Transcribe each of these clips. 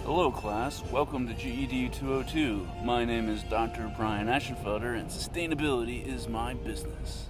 Hello class, welcome to GED202. My name is Dr. Brian Aschenfelder and sustainability is my business.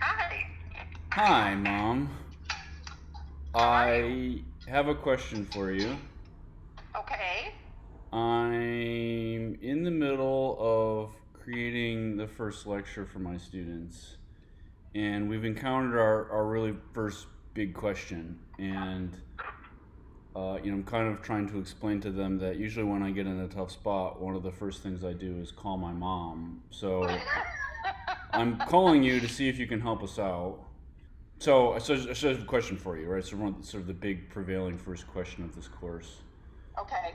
Hi. Hi, Mom. How are you? I have a question for you. Okay. I'm in the middle of creating the first lecture for my students, and we've encountered our really first big question. And I'm kind of trying to explain to them that usually when I get in a tough spot, one of the first things I do is call my mom. So I'm calling you to see if you can help us out. So I have a question for you, right? So one sort of the big prevailing first question of this course. Okay.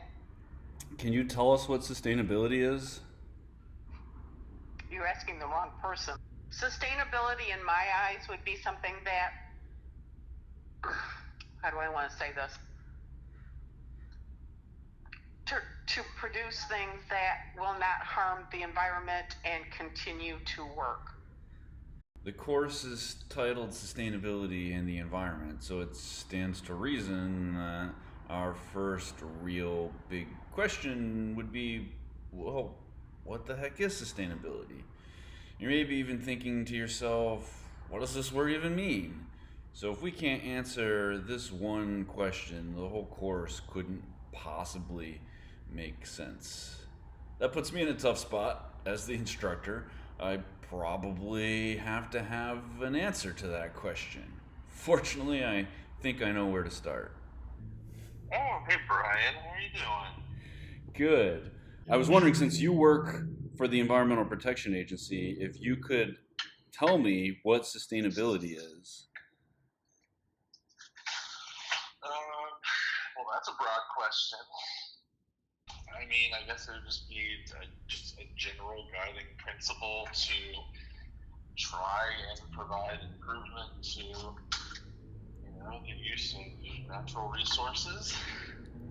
Can you tell us what sustainability is? You're asking the wrong person. Sustainability, in my eyes, would be something that, how do I want to say this? To produce things that will not harm the environment and continue to work. The course is titled Sustainability and the Environment, so it stands to reason that our first real big question would be, well, what the heck is sustainability? You're maybe even thinking to yourself, what does this word even mean? So if we can't answer this one question, the whole course couldn't possibly make sense. That puts me in a tough spot as the instructor. I probably have to have an answer to that question. Fortunately, I think I know where to start. Oh, hey Brian, how are you doing? Good. I was wondering, since you work for the Environmental Protection Agency, if you could tell me what sustainability is. Well, that's a broad question. I mean, I guess it would just be just a general guiding principle to try and provide improvement to, the use of natural resources,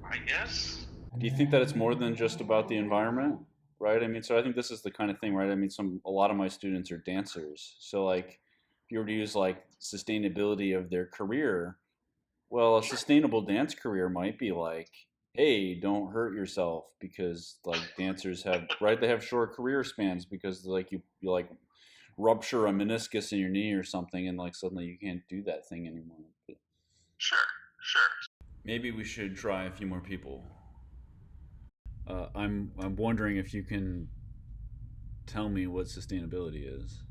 I guess. Do you think that it's more than just about the environment? Right? I mean, so I think this is the kind of thing, right? I mean, a lot of my students are dancers. So like if you were to use like sustainability of their career, well, a Sure. sustainable dance career might be like, hey, don't hurt yourself because like dancers have right, they have short career spans because like you like rupture a meniscus in your knee or something and like suddenly you can't do that thing anymore. But Sure, sure. maybe we should try a few more people. I'm wondering if you can tell me what sustainability is.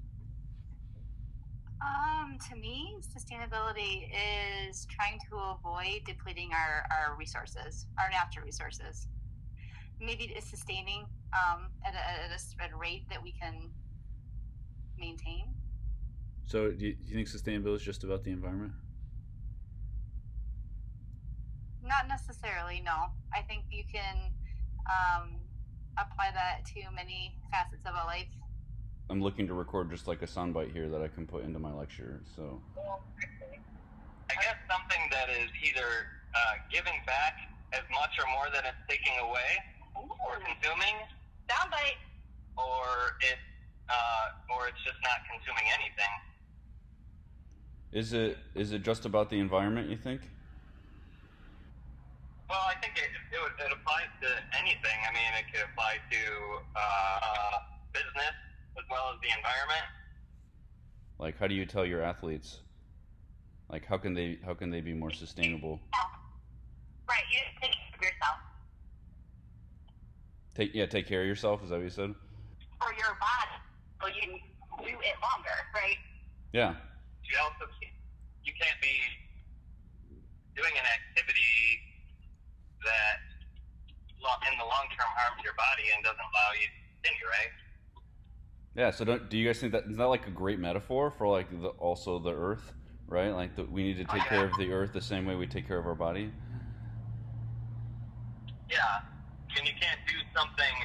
To me, sustainability is trying to avoid depleting our resources, our natural resources. Maybe it's sustaining at a rate that we can maintain. So do you think sustainability is just about the environment? Not necessarily, no. I think you can um, apply that to many facets of a life. I'm looking to record just like a soundbite here that I can put into my lecture. So I guess something that is either giving back as much or more than it's taking away, or consuming, Soundbite. or it's just not consuming anything. is it just about the environment, you think? Well, I think it applies to anything. I mean, it could apply to business as well as the environment. Like how do you tell your athletes like how can they be more sustainable? Right, you take care of yourself Take care of yourself, is that what you said? or your body, so you do it longer, right? Yeah. You can't be doing an activity that in the long term harms your body and doesn't allow you to continue, right? Yeah. So do you guys think that is that like a great metaphor for like also the Earth, right? Like we need to Oh take yeah, care of the Earth the same way we take care of our body. yeah. And you can't do something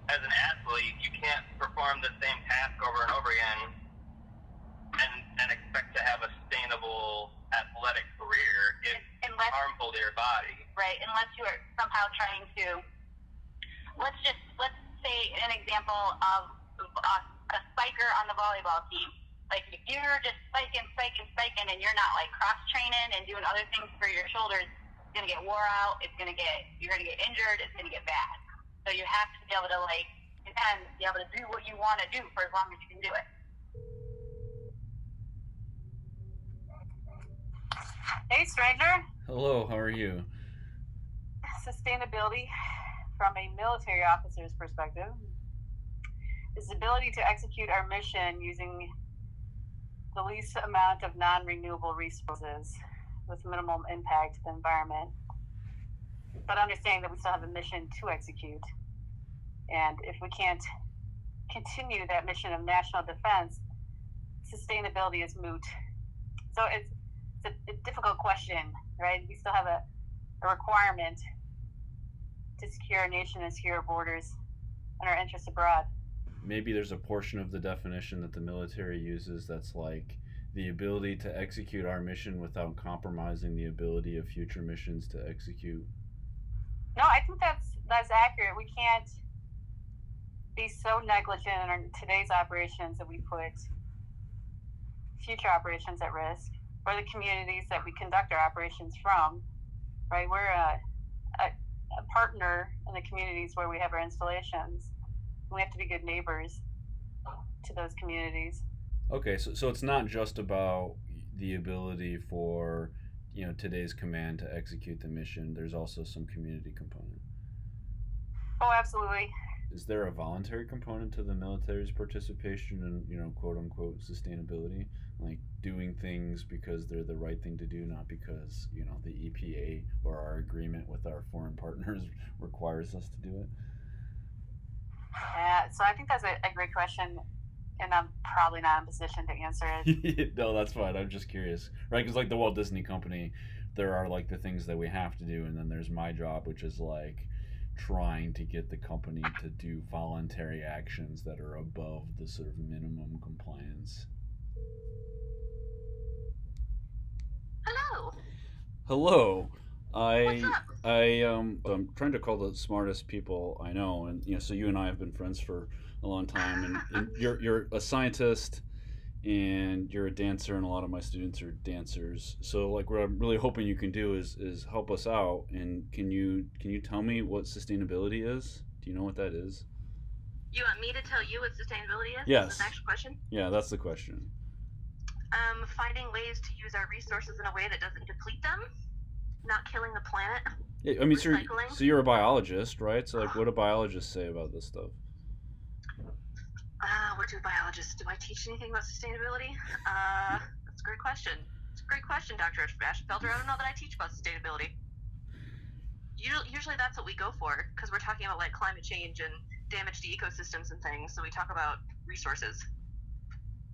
as an athlete. You can't perform the same task over and over again and expect to have a sustainable athletic career if Unless, harmful to your body. right, unless you are somehow trying to, let's say an example of a spiker on the volleyball team. Like if you're just spiking, and you're not like cross training and doing other things for your shoulders, it's gonna get wore out. You're gonna get injured. It's gonna get bad. So you have to be able to be able to do what you want to do for as long as you can do it. Hey, stranger. Hello. How are you? Sustainability from a military officer's perspective is the ability to execute our mission using the least amount of non-renewable resources with minimal impact to the environment, but understanding that we still have a mission to execute. And if we can't continue that mission of national defense, sustainability is moot. So it's a difficult question, right? We still have a requirement to secure our nation and secure our borders and our interests abroad. Maybe there's a portion of the definition that the military uses that's like the ability to execute our mission without compromising the ability of future missions to execute. No, I think that's accurate. We can't be so negligent in our today's operations that we put future operations at risk, or the communities that we conduct our operations from. Right, we're a partner in the communities where we have our installations. We have to be good neighbors to those communities. Okay, so it's not just about the ability for today's command to execute the mission. There's also some community component. Oh, absolutely. Is there a voluntary component to the military's participation in quote unquote sustainability, like doing things because they're the right thing to do, not because the EPA or our agreement with our foreign partners requires us to do it? Yeah, so I think that's a great question, and I'm probably not in a position to answer it. No, that's fine. I'm just curious, right? Because like the Walt Disney Company, there are like the things that we have to do, and then there's my job, which is like trying to get the company to do voluntary actions that are above the sort of minimum compliance. Hello. Hello. What's up? I'm trying to call the smartest people I know, and so you and I have been friends for a long time, and you're a scientist, and you're a dancer, and a lot of my students are dancers. So like what I'm really hoping you can do is help us out. And can you tell me what sustainability is? Do you know what that is? You want me to tell you what sustainability is? Yes. Is the next question? Yeah, that's the question. Finding ways to use our resources in a way that doesn't deplete them, not killing the planet. Yeah, I mean, Recycling. so you're a biologist, right? So like, what do biologists say about this stuff? What do biologists? Do I teach anything about sustainability? That's a great question. It's a great question, Dr. Aschenfelder. I don't know that I teach about sustainability. Usually that's what we go for, because we're talking about like climate change and damage to ecosystems and things, so we talk about resources.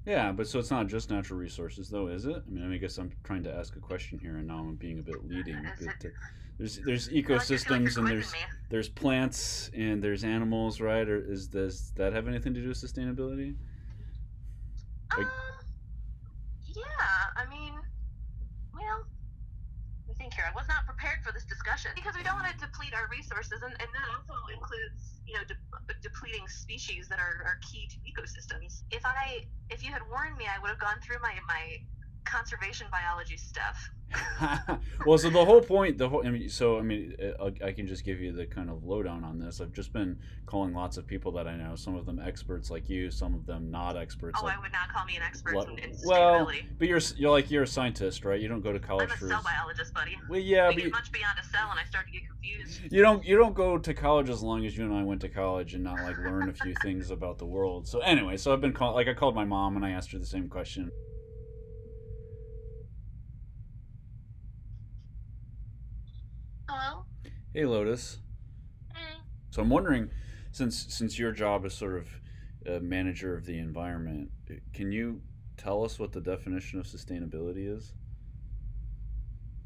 Yeah, but so it's not just natural resources, though, is it? I mean, I guess I'm trying to ask a question here, and now I'm being a bit leading. But there's ecosystems, and there's plants, and there's animals, right? Or does that have anything to do with sustainability? Yeah. I mean, well, let me think here. I was not prepared for this discussion because we don't want to deplete our resources, and that also includes depleting species that are key to ecosystems. If you had warned me, I would have gone through my conservation biology stuff. Well, so the whole point, I can just give you the kind of lowdown on this. I've just been calling lots of people that I know, some of them experts like you, some of them not experts. Oh, I would not call me an expert in sustainability. Well, but you're a scientist, right? You don't go to college I'm a cell biologist, buddy. Well, yeah, we get much beyond a cell, and I start to get confused. You don't go to college as long as you and I went to college and not like learn a few things about the world. So anyway, I've been I called my mom and I asked her the same question. Hello? Hey, Lotus. Hey. So I'm wondering, since your job is sort of a manager of the environment. Can you tell us what the definition of sustainability is?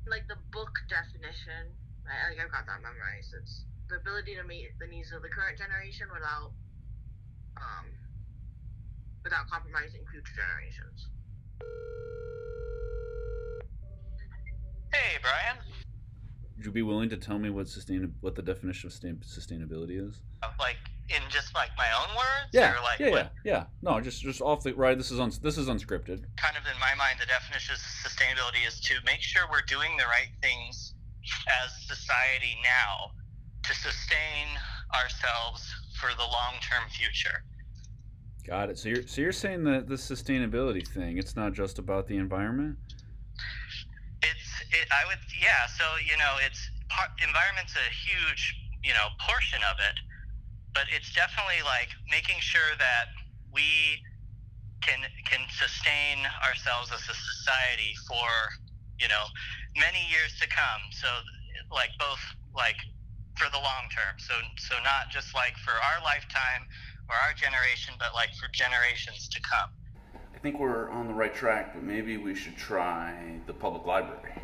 Like the book definition, I've got that memorized. It's the ability to meet the needs of the current generation um, without compromising future generations. Hey, Brian. Would you be willing to tell me what the definition of sustainability is? Like in just like my own words, Yeah, or like yeah. No, just off the right. This is unscripted. Kind of in my mind, the definition of sustainability is to make sure we're doing the right things as society now to sustain ourselves for the long-term future. Got it. So you're saying that the sustainability thing, it's not just about the environment? So environment's a huge portion of it, but it's definitely like making sure that we can sustain ourselves as a society for many years to come. So like both like for the long term. So not just like for our lifetime or our generation, but like for generations to come. I think we're on the right track, but maybe we should try the public library.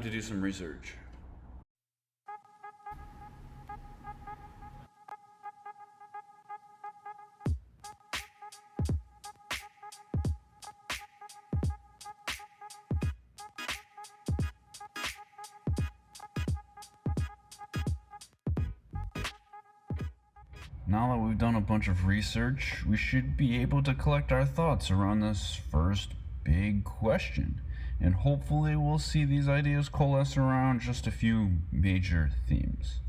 To do some research. Now that we've done a bunch of research, we should be able to collect our thoughts around this first big question. And hopefully we'll see these ideas coalesce around just a few major themes.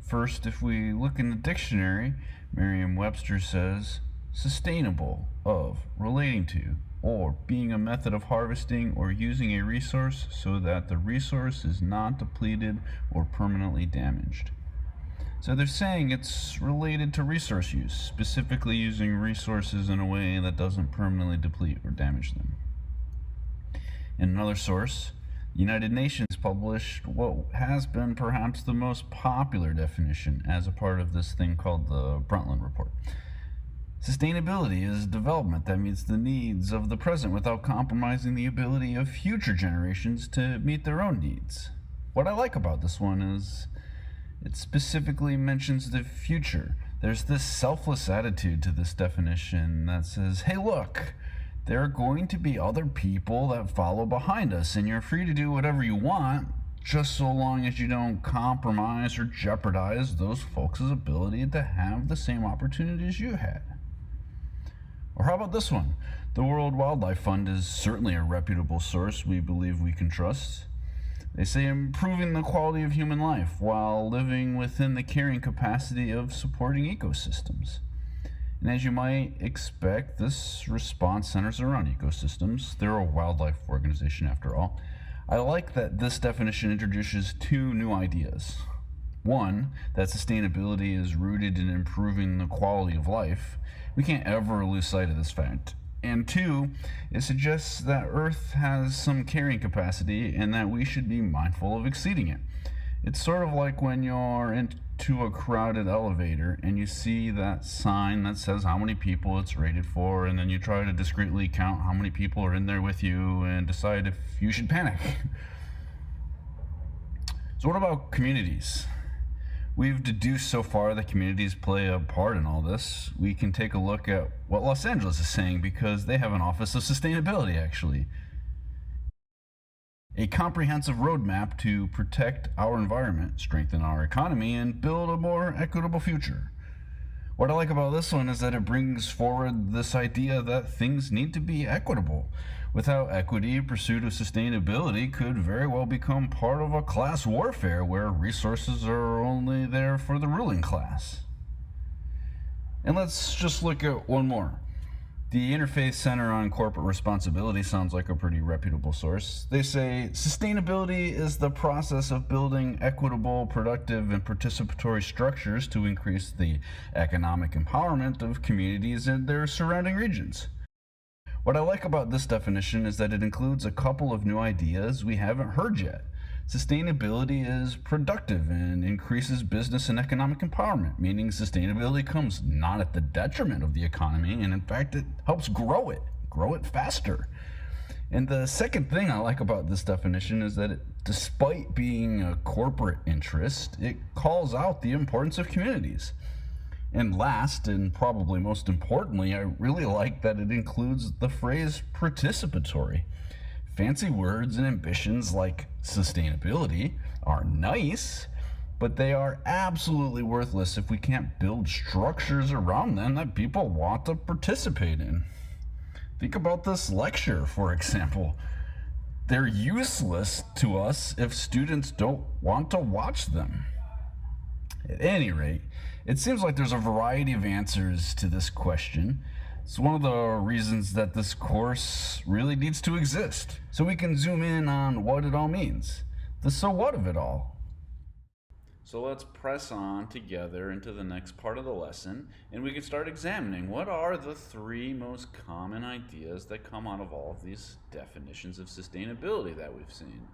First, if we look in the dictionary, Merriam-Webster says, sustainable, of, relating to, or being a method of harvesting or using a resource so that the resource is not depleted or permanently damaged. So they're saying it's related to resource use, specifically using resources in a way that doesn't permanently deplete or damage them. In another source, the United Nations published what has been perhaps the most popular definition as a part of this thing called the Brundtland Report. Sustainability is development that meets the needs of the present without compromising the ability of future generations to meet their own needs. What I like about this one is it specifically mentions the future. There's this selfless attitude to this definition that says, hey, look, there are going to be other people that follow behind us, and you're free to do whatever you want, just so long as you don't compromise or jeopardize those folks' ability to have the same opportunities you had. Or how about this one? The World Wildlife Fund is certainly a reputable source we believe we can trust. They say improving the quality of human life while living within the carrying capacity of supporting ecosystems. And as you might expect, this response centers around ecosystems. They're a wildlife organization after all. I like that this definition introduces two new ideas. One, that sustainability is rooted in improving the quality of life. We can't ever lose sight of this fact. And two, it suggests that Earth has some carrying capacity and that we should be mindful of exceeding it. It's sort of like when you're into a crowded elevator and you see that sign that says how many people it's rated for, and then you try to discreetly count how many people are in there with you and decide if you should panic. So what about communities? We've deduced so far that communities play a part in all this. We can take a look at what Los Angeles is saying because they have an Office of Sustainability, actually. A comprehensive roadmap to protect our environment, strengthen our economy, and build a more equitable future. What I like about this one is that it brings forward this idea that things need to be equitable. Without equity, pursuit of sustainability could very well become part of a class warfare where resources are only there for the ruling class. And let's just look at one more. The Interfaith Center on Corporate Responsibility sounds like a pretty reputable source. They say sustainability is the process of building equitable, productive, and participatory structures to increase the economic empowerment of communities and their surrounding regions. What I like about this definition is that it includes a couple of new ideas we haven't heard yet. Sustainability is productive and increases business and economic empowerment, meaning sustainability comes not at the detriment of the economy, and in fact, it helps grow it faster. And the second thing I like about this definition is that despite being a corporate interest, it calls out the importance of communities. And last, and probably most importantly, I really like that it includes the phrase participatory. Fancy words and ambitions like sustainability are nice, but they are absolutely worthless if we can't build structures around them that people want to participate in. Think about this lecture, for example. They're useless to us if students don't want to watch them. At any rate, it seems like there's a variety of answers to this question. It's one of the reasons that this course really needs to exist, so we can zoom in on what it all means, the so what of it all. So let's press on together into the next part of the lesson, and we can start examining what are the three most common ideas that come out of all of these definitions of sustainability that we've seen.